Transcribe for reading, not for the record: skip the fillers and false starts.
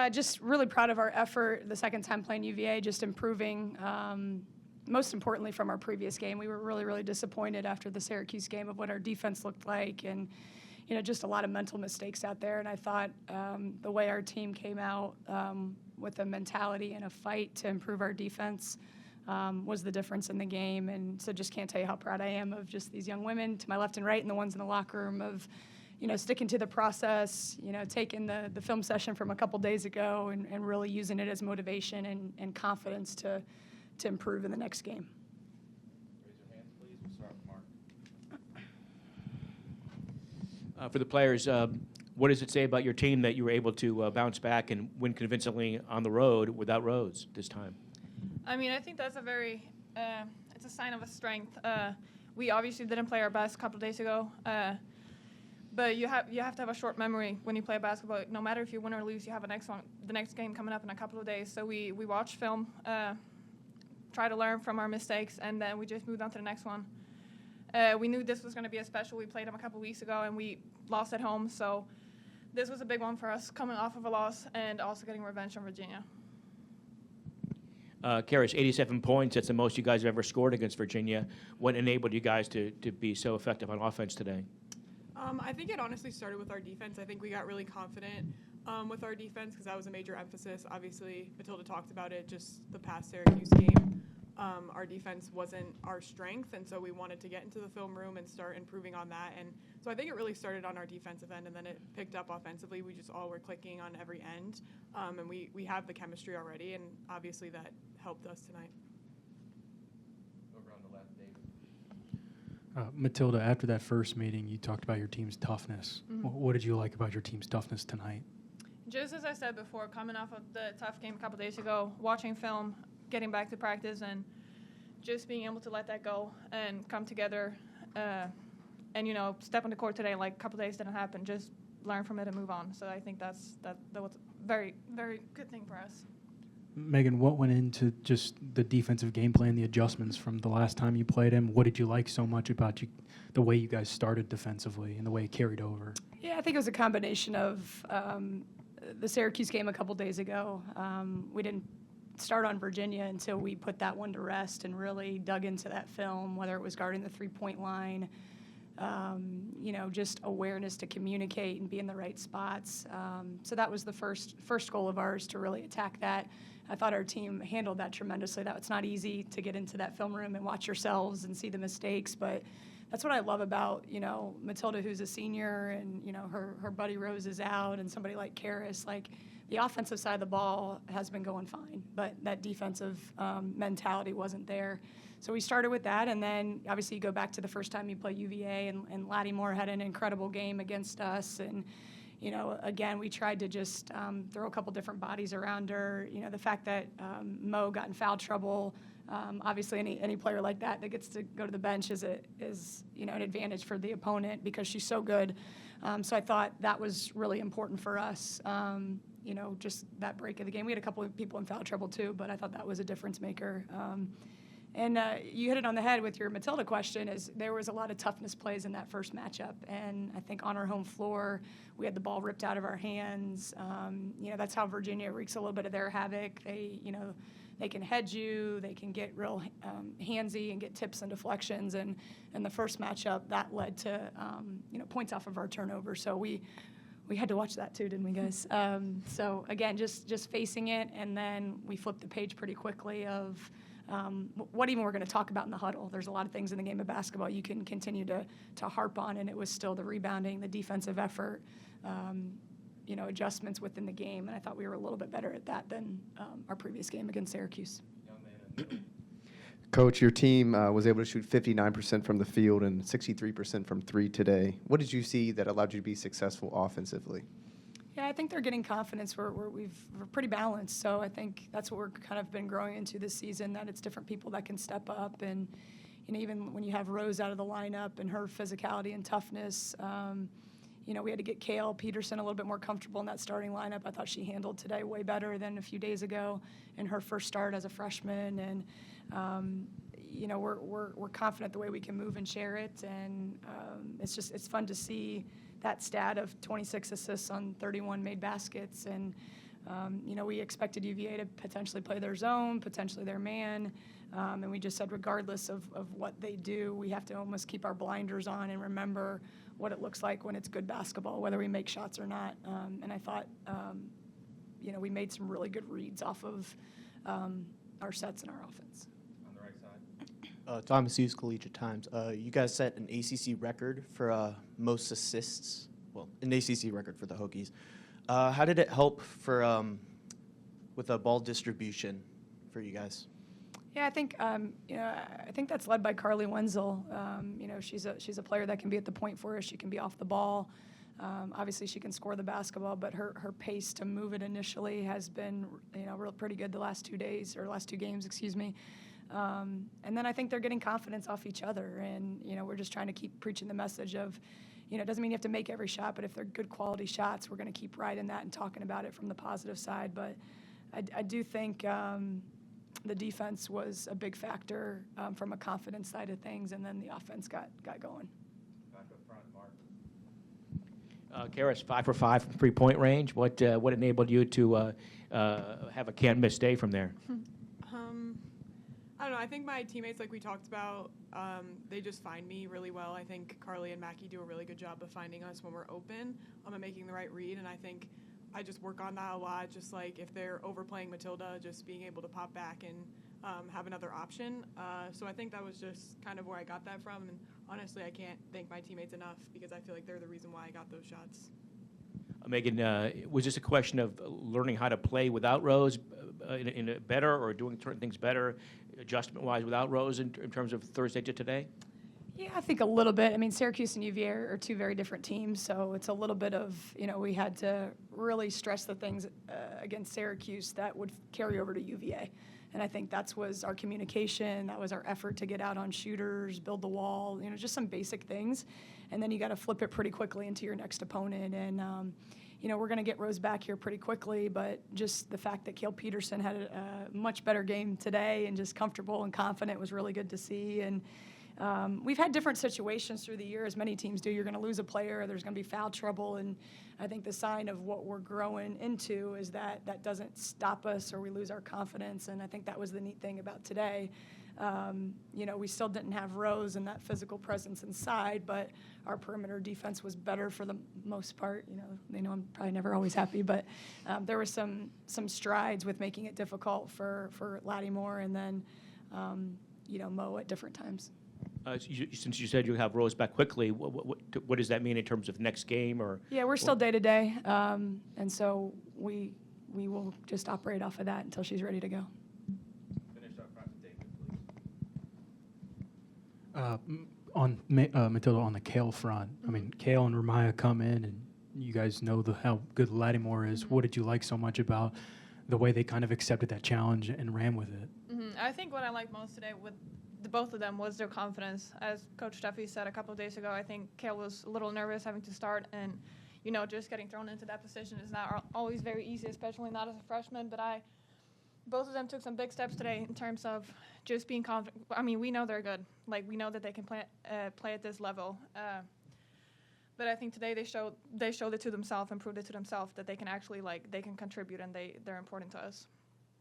Just really proud of our effort the second time playing UVA, just improving. Most importantly, from our previous game, we were really, really disappointed after the Syracuse game of what our defense looked like, and just a lot of mental mistakes out there. And I thought the way our team came out with a mentality and a fight to improve our defense was the difference in the game. And so just can't tell you how proud I am of just these young women to my left and right and the ones in the locker room of sticking to the process, taking the film session from a couple days ago and really using it as motivation and confidence to improve in the next game. Raise your hands, please. We'll start with Mark. For the players, what does it say about your team that you were able to bounce back and win convincingly on the road without Rose this time? I mean, I think that's it's a sign of a strength. We obviously didn't play our best a couple of days ago. But you have to have a short memory when you play basketball. No matter if you win or lose, you have the next game coming up in a couple of days. So we watch film, try to learn from our mistakes, and then we just moved on to the next one. We knew this was going to be a special. We played them a couple of weeks ago, and we lost at home. So this was a big one for us, coming off of a loss and also getting revenge on Virginia. Karis, 87 points. That's the most you guys have ever scored against Virginia. What enabled you guys to be so effective on offense today? I think it honestly started with our defense. I think we got really confident with our defense because that was a major emphasis. Obviously, Matilda talked about it, just the past Syracuse game. Our defense wasn't our strength, and so we wanted to get into the film room and start improving on that. And so I think it really started on our defensive end, and then it picked up offensively. We just all were clicking on every end, and we have the chemistry already, and obviously that helped us tonight. Over on the left, David. Matilda, after that first meeting, you talked about your team's toughness. Mm-hmm. What did you like about your team's toughness tonight? Just as I said before, coming off of the tough game a couple days ago, watching film, getting back to practice, and just being able to let that go and come together and, step on the court today like a couple days didn't happen, just learn from it and move on. So I think that was a very, very good thing for us. Megan, what went into just the defensive game plan, the adjustments from the last time you played him? What did you like so much about the way you guys started defensively and the way it carried over? Yeah, I think it was a combination of the Syracuse game a couple days ago. We didn't start on Virginia until we put that one to rest and really dug into that film, whether it was guarding the three-point line, just awareness to communicate and be in the right spots. So that was the first goal of ours, to really attack that. I thought our team handled that tremendously. It's not easy to get into that film room and watch yourselves and see the mistakes, but that's what I love about, Matilda, who's a senior, and, her buddy Rose is out, and somebody like Karis. Like, the offensive side of the ball has been going fine, but that defensive mentality wasn't there. So we started with that, and then obviously you go back to the first time you play UVA, and Laddie Moore had an incredible game against us, and again, we tried to just throw a couple different bodies around her. The fact that Mo got in foul trouble, obviously any player like that gets to go to the bench is an advantage for the opponent because she's so good. So I thought that was really important for us. Just that break of the game. We had a couple of people in foul trouble too, but I thought that was a difference maker. And you hit it on the head with your Matilda question, is there was a lot of toughness plays in that first matchup. And I think on our home floor, we had the ball ripped out of our hands. That's how Virginia wreaks a little bit of their havoc. They can hedge you, they can get real handsy and get tips and deflections. And in the first matchup, that led to, points off of our turnover. So we had to watch that too, didn't we, guys? So again, just facing it, and then we flipped the page pretty quickly of what even we're going to talk about in the huddle. There's a lot of things in the game of basketball you can continue to harp on, and it was still the rebounding, the defensive effort, adjustments within the game, and I thought we were a little bit better at that than our previous game against Syracuse. Coach, your team was able to shoot 59% from the field and 63% from three today. What did you see that allowed you to be successful offensively? Yeah, I think they're getting confidence. We're pretty balanced, so I think that's what we're kind of been growing into this season, that it's different people that can step up. And even when you have Rose out of the lineup and her physicality and toughness, we had to get Kale Peterson a little bit more comfortable in that starting lineup. I thought she handled today way better than a few days ago in her first start as a freshman. And we're confident the way we can move and share it, and it's fun to see that stat of 26 assists on 31 made baskets, and We expected UVA to potentially play their zone, potentially their man, and we just said regardless of what they do, we have to almost keep our blinders on and remember what it looks like when it's good basketball, whether we make shots or not. And I thought, we made some really good reads off of our sets and our offense. On the right side. Thomas Hughes, Collegiate Times. You guys set an ACC record for most assists. Well, an ACC record for the Hokies. How did it help for with the ball distribution for you guys? Yeah, I think I think that's led by Carly Wenzel. She's a player that can be at the point for us. She can be off the ball. Obviously, she can score the basketball, but her pace to move it initially has been real pretty good the last 2 games, excuse me. And then I think they're getting confidence off each other, and we're just trying to keep preaching the message of, it doesn't mean you have to make every shot, but if they're good quality shots, we're going to keep riding that and talking about it from the positive side. But I do think the defense was a big factor from a confidence side of things, and then the offense got going. Back up front, Mark. Karis, 5 for 5 from three-point range. What enabled you to have a can't-miss day from there? I don't know. I think my teammates, like we talked about, they just find me really well. I think Carly and Mackie do a really good job of finding us when we're open and making the right read. And I think I just work on that a lot. Just like if they're overplaying Matilda, just being able to pop back and have another option. So I think that was just kind of where I got that from. And honestly, I can't thank my teammates enough because I feel like they're the reason why I got those shots. Megan, was this a question of learning how to play without Rose in a better, or doing certain things better, adjustment-wise, without Rose in terms of Thursday to today? Yeah, I think a little bit. I mean, Syracuse and UVA are two very different teams, so it's a little bit of, we had to really stress the things against Syracuse that would carry over to UVA. And I think that was our communication, that was our effort to get out on shooters, build the wall, just some basic things. And then you got to flip it pretty quickly into your next opponent. And, we're going to get Rose back here pretty quickly, but just the fact that Cale Peterson had a much better game today and just comfortable and confident was really good to see. And we've had different situations through the year, as many teams do. You're going to lose a player, there's going to be foul trouble, and I think the sign of what we're growing into is that that doesn't stop us or we lose our confidence, and I think that was the neat thing about today. We still didn't have Rose and that physical presence inside, but our perimeter defense was better for the most part. They know I'm probably never always happy, but there was some strides with making it difficult for Lattimore and then, Mo at different times. Since you said you'll have Rose back quickly, what does that mean in terms of next game? Or Yeah, we're still day-to-day, and so we will just operate off of that until she's ready to go. Finish up front with David, please. On Matilda, on the Cale front, I mean, Cale and Ramaya come in, and you guys know how good Lattimore is. What did you like so much about the way they kind of accepted that challenge and ran with it? I think what I liked most today with both of them was their confidence. As Coach Steffi said a couple of days ago, I think Cale was a little nervous having to start, and just getting thrown into that position is not always very easy, especially not as a freshman. But both of them took some big steps today in terms of just being confident. I mean, we know they're good. Like, we know that they can play at this level. But I think today they showed it to themselves and proved it to themselves that they can actually, they can contribute and they're important to us.